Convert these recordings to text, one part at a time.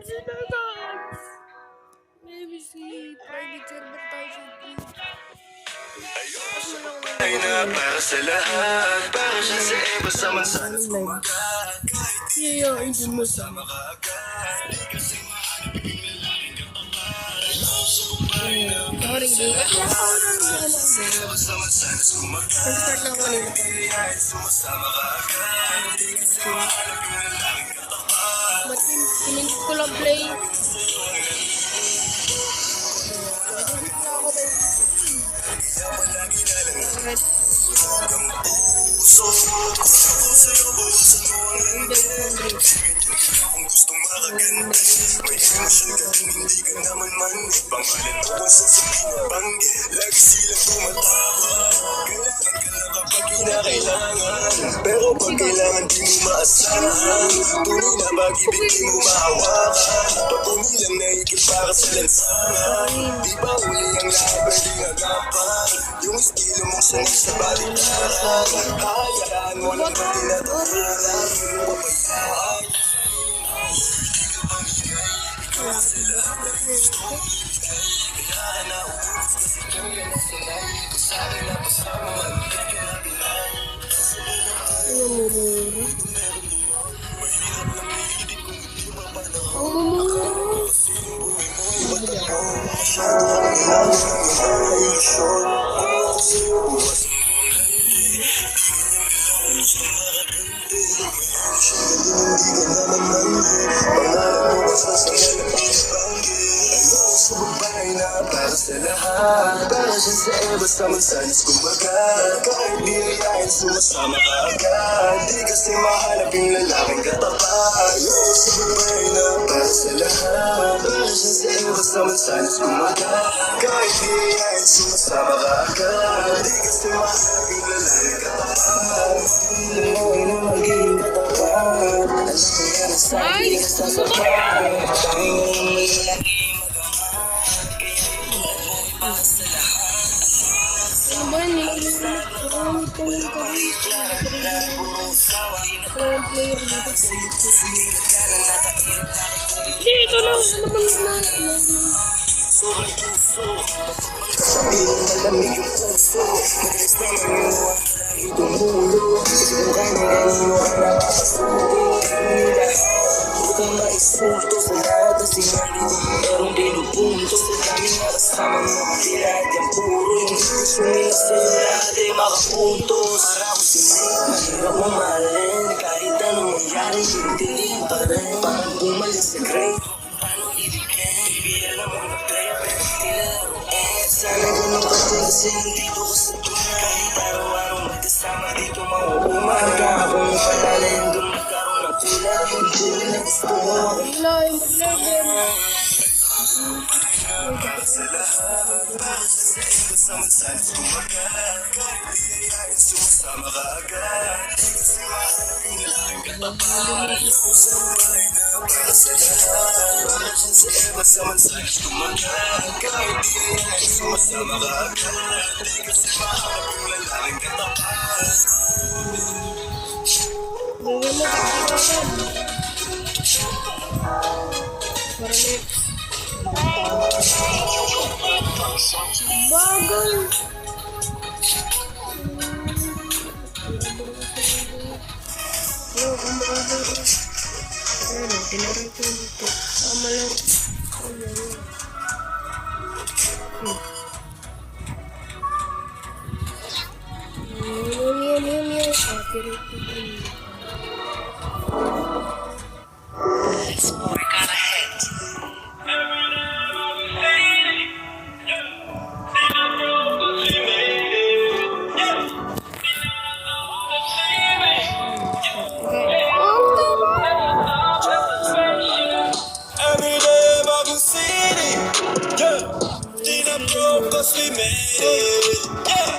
sila guys. Maybe si private server tayo sa stream. Ay na para sa lahat, para siya sa iba sa mansanas kumagat. Yayain din mo sa Sama ka agad, di kasi mahanap yung lalaking katapat. Sabay na para sa lahat, sa iba sa mansanas kumagat. nag-start lang ako kanina. Ay, sumasama ka agad, di kasi mahanap yung lalaking katapat. Matin, pininit ko lang play. Alright. So, sa'yo buwasan mo ang landas. Kung gustong makagandas, may emosyon ka din, hindi ka naman man. Pangalan mo kung sasabihin na bangge, lagi silang tumatawa. Kailangan ka lang kapag kinakailangan, pero pag kailangan di mo maasahan. Tunay na pag-ibig di mo mahawakan, pag umilang naigil para sa lansangan. Di ba uli ang lahat pwedeng agapan, yung estilo mong sanay sa baliktaran. Hayaan mo lang ba tinatahanan, hindi mo papayaan. Hindi ka pamigay, ikaw sa lahat ng gusto mong ibigay. Kaya nauulit kasi kung yan ang sanay, kung sa'kin na pasama, magigay ka na binay. Mahirap lang iinit kung hindi mapanahon. Kasi yung buhay mo iba't ako, masyado kang kailangan ng ilusyon. Kasi yung buwas mo ang landi, di ka naman lang gusto makaganti. May emosyon ka din, hindi ka naman mandi. Pangalan mo ang sasaya na pangibanggi. Ayoko sa babae na para sa lahat, para siya sa iba sa mansanas kumbaga. Kahit di ayayin, sumasama ka agad, di kasi mahanap yung lalaking katapat. Ayoko sa babae na para sa lahat, para siya sa iba sa mansanas kumbaga. Kahit di ayayin, sumasama ka agad, di kasi mahanap yung lalaking katapat. Hindi mo na magiging katapat, alam ko yan ang sabi ka sa sapat. Tanging may laging Ano ba yun? Nilamit ko yung player dito. Dito lang naman na. sabihin malamig yung puso, madalas naman yung lagi tumulo. Subukan mo kanino ka napapasuko. Nila, huwag kang maisulto sa lahat na sinarito. Merong pinupunto sa daming nakasama mo. Di lahat yan puro yung sumila sa'yo lahat ay makapuntos. Para ako si Nick, mahirap mo mahalin. Kahit anong mangyari, hindi pa rin. Parang bumalik sa grave. Paano ibigay? Bibigyan mo na play, pero tila sana ganun ka din kasi nandito ko sa tunay. Kahit araw-araw magkasama dito mauumaga. Kung napalalim doon magkaroon ng kulay, hindi rin na gusto mo. Mag-live, mag-live. Para sa lahat, para sa iba sa mansanas kumaga. Kahit di ayayin, sumasama ka agad. Di kasi mahanap yung lalaking katapat. Ako sa buhay na para sa lahat, para sa iba sa mansanas kumaga. Kahit di ayayin, sumasama ka agad. Di kasi mahanap yung lalaking katapat. Bigyan mo pagkakaroon. Para next. Bagay. Yo, ang bagay. Ano, tinaray ko dito. Tama lang. Yan. Copyright ko din. Let's work on a hit. Everyday bagong city, yeah. Di na broke cause we made it, yeah.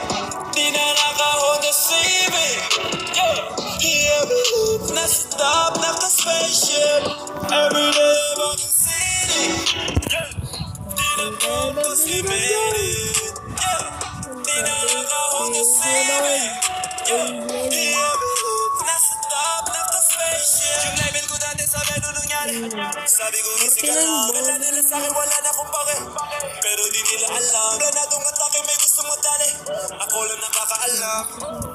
Di na naka-Honda Civic, yeah. Every loop nasa top, naka-spaceship. Everyday bagong city, yeah. Di na broke cause we made it, yeah. Di na naka-Honda Civic, yeah. Every loop nasa top, naka-spaceship. Yung label ko dati sa Velo nangyari. Sabi ko easy ka lang, kala nila sa'kin wala na akong pake. Pero di nila alam, planadong atake may gusto mo dali. Ako lang nakakaalam,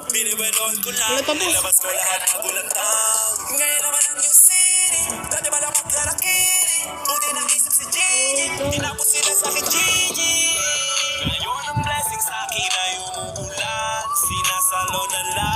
biniwenoon ko lang, nilabas ko lahat ng bulantang. Ngayon naman ang New City, dati ba lang magkarakini. Buti na isip si Gigi, tinapos sila sa'kin Gigi. Ngayon ang blessing sa'kin ay umuulan, sinasalo na lang.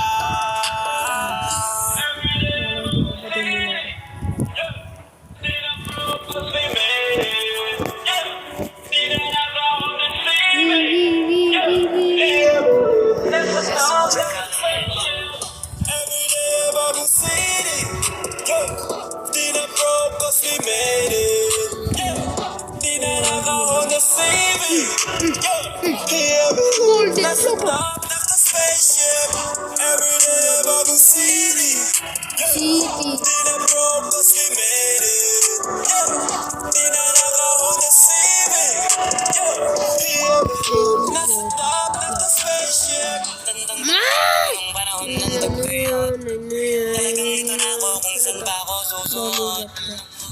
Everyday bagong city, yeah. Di na broke 'cause we made it, yeah. Di na naka-Honda Civic, yeah. Nasa top, naka-spaceship. Everyday bagong city, yeah. Di na broke 'cause we made it, yeah. Di na naka-Honda Civic, yeah. Nasa top, naka-spaceship. Tandang ang panahon ng tagpuyan. Talagang ito na ako kung saan ba ako susunod.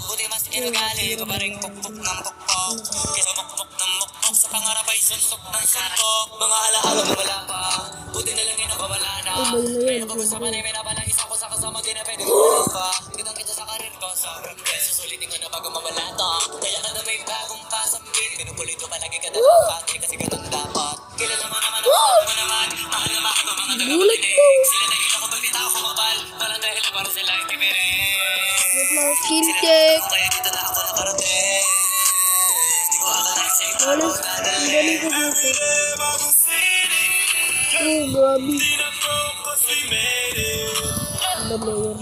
Buti mas inugali ko pa rin pukpok ng pukpok. Kesa mukpok ng mukpok sa pangarap ay suntok ng suntok. Mga alaala mo wala pa, buti na lang yun nakawala na. Kaya pag-usapan ay pinapalagis ako sa kasama di na pwede ko pa. Kitang kita sa karir ko, sobrang beses sulitin ko na bago mawala to. Kaya ka na may bagong pasambit, pinupulit ko palagi ka dapat. Kasi ganun dapat. Kilala mo naman ako, mo naman. Mahal na mahal ko mga tagapakinig. Sila na yun ako pag di tao kumabal. Walang dahil na para sila ay timirin. Skin check. Kaya dito na ako nakarating. Di ko akalain sa ito. Walang galing ko dito. Oh, grabe. Di na broke 'cause we made it. Dalawa.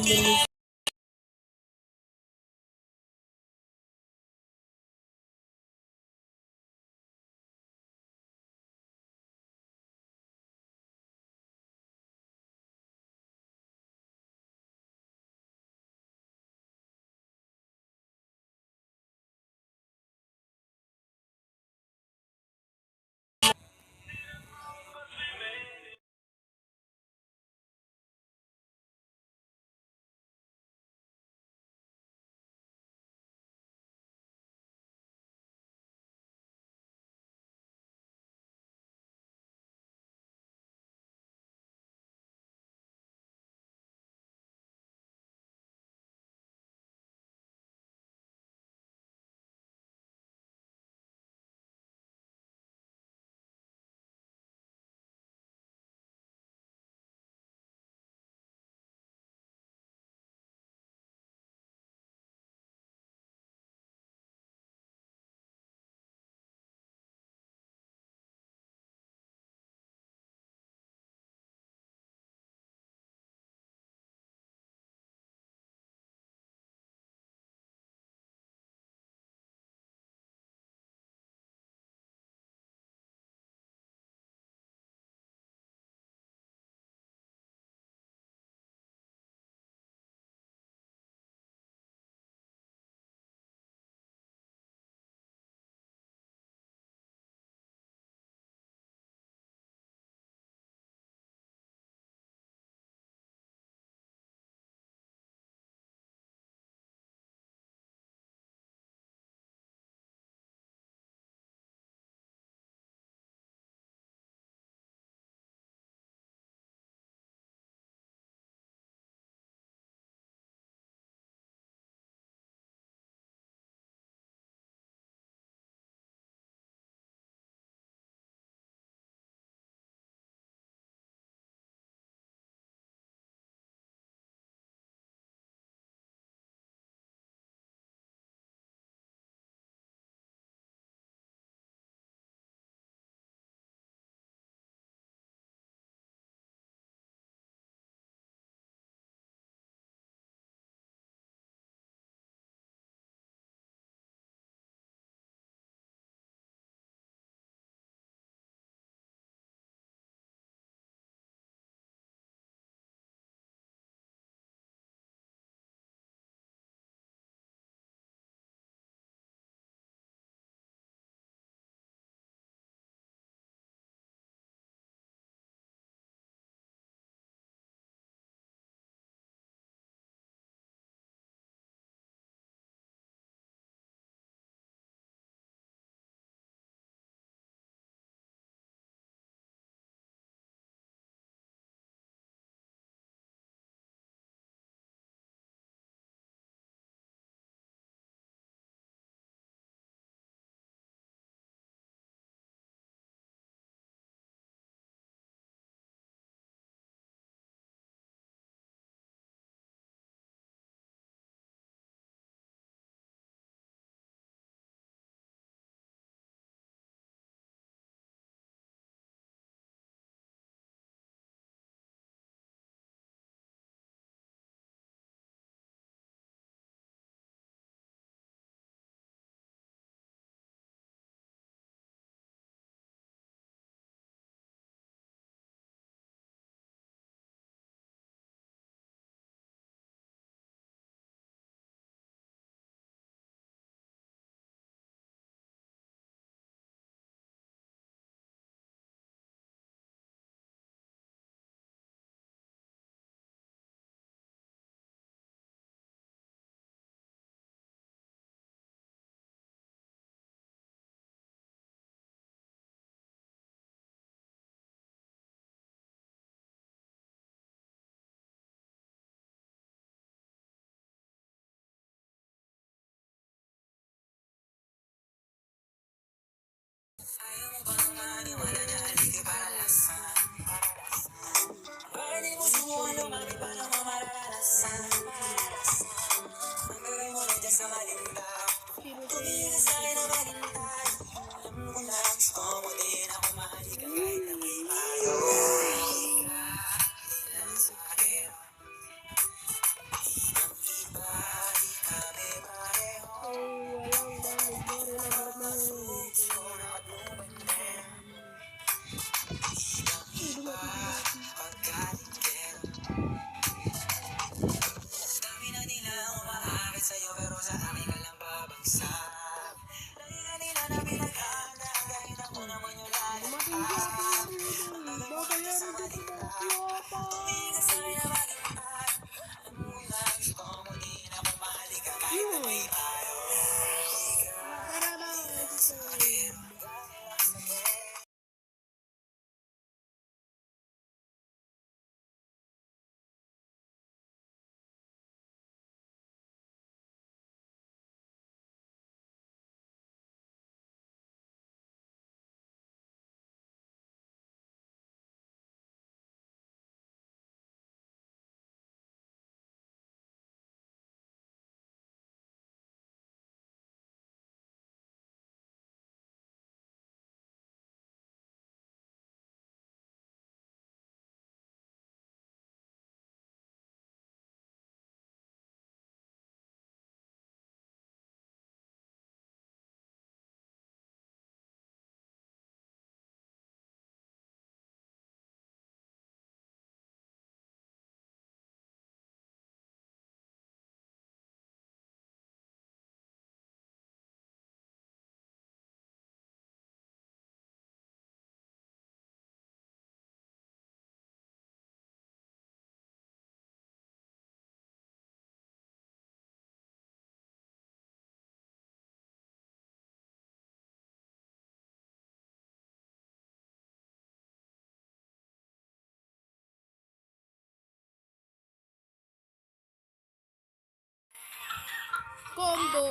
Combo.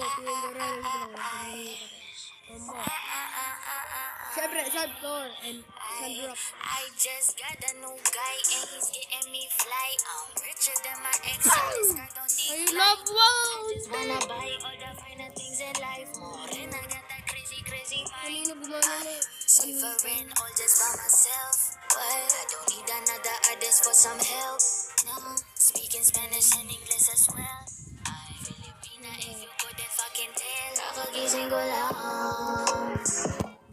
Siyempre, Salvador and Sandrock. I just got a new guy and he's getting me fly. I'm richer than my ex. Don't I love wow! wanna buy all the finer things in life. More and I got that crazy mind. Kanino gumana na? Suffering all just by myself. But I don't need another artist for some help. No, speaking Spanish and English as well. I'm Filipina if you couldn't fucking tell. Kakagising ko lang.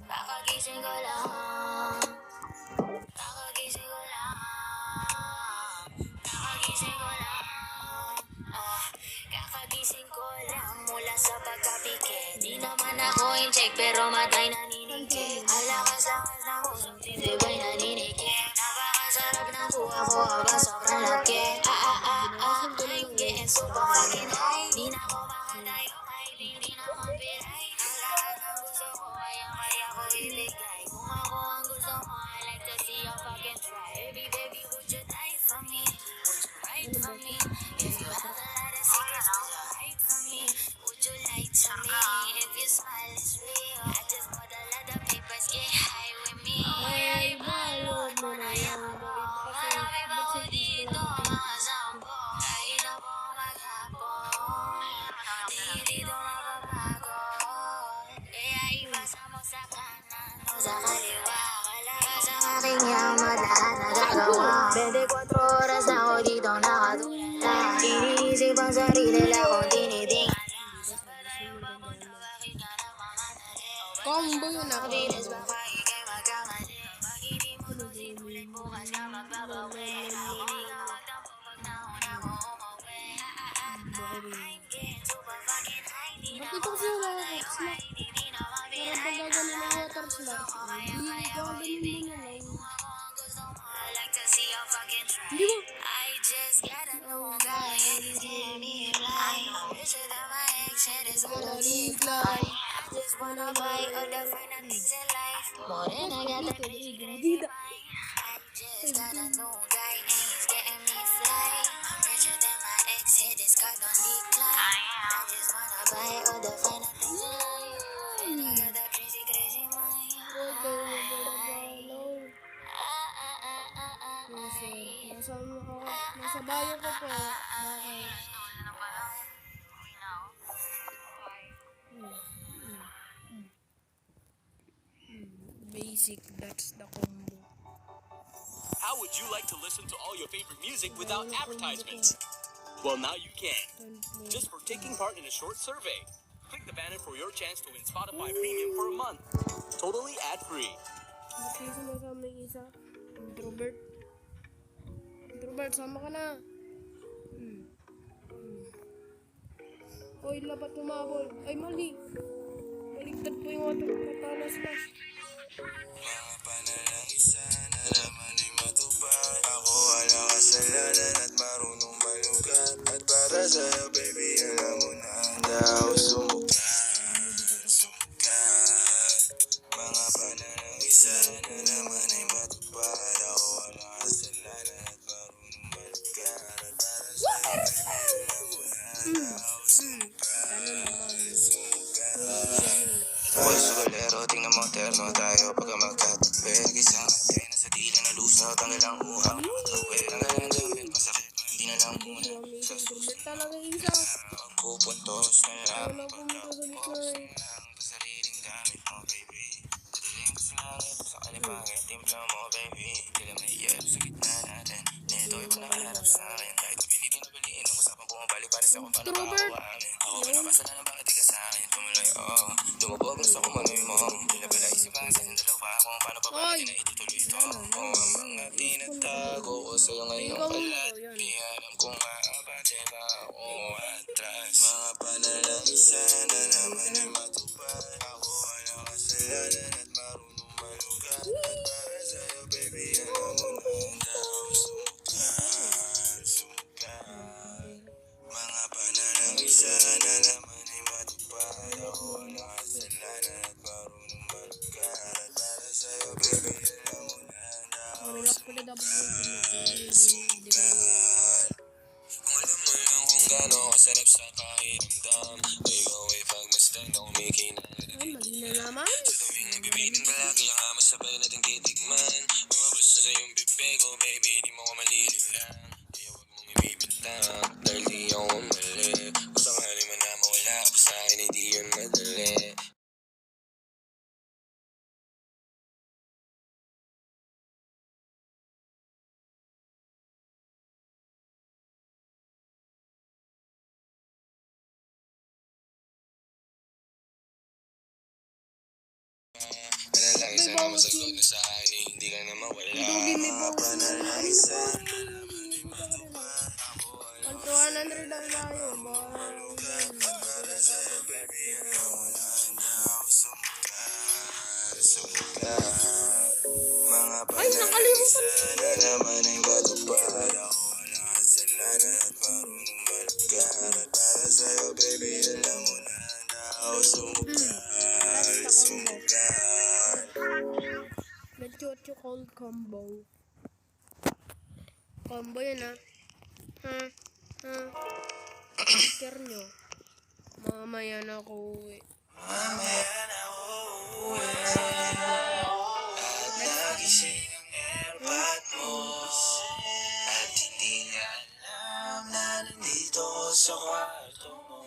Kakagising ko lang. Kakagising ko lang. Kakagising ko lang. Kakagising ko lang mula sa pagkapikit. Di naman ako in-check pero matay naninigit. Alakas-lakas na usap, titibay naninigit. Napakasarap ng kuha ko habang sobrang laki. I'm getting super fucking high. Di na ako makatayo kahit hindi naman piray. Ang lahat ng gusto ko ay ang kaya ko ibigay. Kung ako ang gusto mo, I like to see you fucking try. Baby, would you die for me? Would you ride for me? If you have a lot of secrets, would you hide from me? Would you lie to me? If your smile is real, I just bought a lot of papers, get high with me. Ay, balot mo na yan. Marami pa ko dito, mga sampo. Kahit ako maghapon, di dito mapapago. Kaya ibasa mo sa kanan o sa kaliwa. Kalakas ang aking yaman, lahat nagagawa. 24 oras na ako dito nakatulala. Iniisip ang sarili lang kung tinitingnan. Combo yun ako. Bilis baka ikay magkamali. Pag hindi mo tusin ulit bukas ka magbabawi. Ako nakatapos pag nauna ko umuwi. I'm getting super fucking high. Di na Bakit ako kasi wala ako makatayo snap? kahit hindi na Parang mabihay. pag gaganin ng water slash. Hindi ko gaganin mo na lang. Ako ang gusto mo. I like to see you fucking try. Hindi mo. I just got a new guy and he's getting me fly. I'm richer than my ex and it's gonna be fly. I just wanna buy all the finer things in life. More than I got that crazy mind. I just got a new guy and he's getting me fly. I'm richer than my ex, hit his card on decline. I just wanna buy all the finer things in life. And I got that crazy mind. Nasa bayo ko po. Bakit? Basic, that's the combo. How would you like to listen to all your favorite music without advertisements? Well, now you can. Just for taking part in a short survey. Click the banner for your chance to win Spotify Premium for a month. Totally ad-free. Bakit sumasama yung isa? Introvert. Introvert, sama ka na. Hoy, lapat tumabol. Ay, mali. Baligtad po yung water katana slash. Mga panalangin sana naman ay matupad. Ako walang kasalanan at marunong malugat. At para sa'yo baby alam mo na handa ako sumukat. Mga panalangin sana naman ay matupad. Ako walang kasalanan at marunong malugat. At para sa'yo baby alam mo na handa ako Hoy, sugalero, tingnan mo, terno tayo pagka magkatabi. Nag-isang natin, nasa dila na lusaw, tanggal ang uhang nakatawid. Tanggal ang damit, masakit, hindi na lang muna. Sa Introvert talaga yung isa. pupuntos na lang. Wala pumunta sa gitna eh. Sariling gamit mo, baby. Dadaling ko sa langit, sa kalipangit, timpla mo, baby. Kailan may iyap sa gitna natin. Nito ay panaharap sa akin. Kahit napilitin na baliin, ang usapang bumabalik para sa kung paano ba ako amin. Ako pinapasala ng bakit di ka sa akin. Tumuloy, oh. Lumabog na sa kumanoy mo. Pinabala isipan sa dalawa kung paano pa ba natin na itutuloy ito. Oh, ang mga tinatago ko sa'yo ngayong kalat. Di alam kung maabante ba ako atras. Mga panalangin sana naman ay matupad. Ako walang kasalanan at marunong malugat. At para sa'yo baby alam mo na handa ako sumukat. Mga panalangin sana naman ay matupad. Ako walang kasalanan at marunong malugat. At para sa'yo baby alam mo na handa ako Relax ko na dapat sumukat. Alam mo lang kung gano'ng kasarap sa pakiramdam. Ikaw ay pagmasdan na kumikinang. Ay, mali na naman. Sa tuwing nabibitin palagi ang hamas sabay natin titikman. Lumabas na sa iyong bibig ko baby, di mo ko malililang. Kaya huwag mong ibibintang, dahil di ako mali. Kung sakali man na mawala ka sa akin, ay di yun madali. Panalangin sana masagot na sa akin, eh, hindi ka na mawala. Mga panalangin sana naman ay matupad. Ako walang 100 lang tayo. para sa'yo baby, alam mo na handa ako sumukat. Mga panalangin sana naman ay matupad. Ako walang kasalanan at marunong malugat. At para sa'yo baby, alam mo na handa ako sumukat. Let's do what you call combo. Combo yan ha. Care nyo. Mamaya na ako uwi. Mamaya na ako uuwi. At nagising ang airpod mo. At hindi niya alam na nandito ko sa kwarto mo.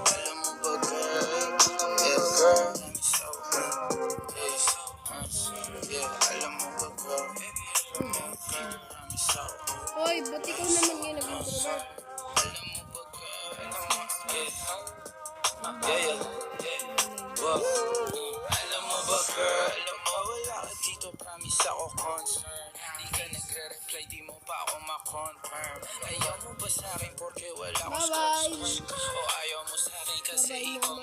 Alam mo ba girl? Yeah girl. Alam mo ba girl? Hoy, ba't ikaw naman yung nag-introvert? Alam mo ba girl? Wow. Alam mo ba girl? Alam mo wala ka dito, promise ako concern. Di ka nagre-reply, di mo pa ako ma-confirm. Ayaw mo ba sa'kin porque wala akong Bye-bye. scores? O ayaw mo sa'kin kasi ikaw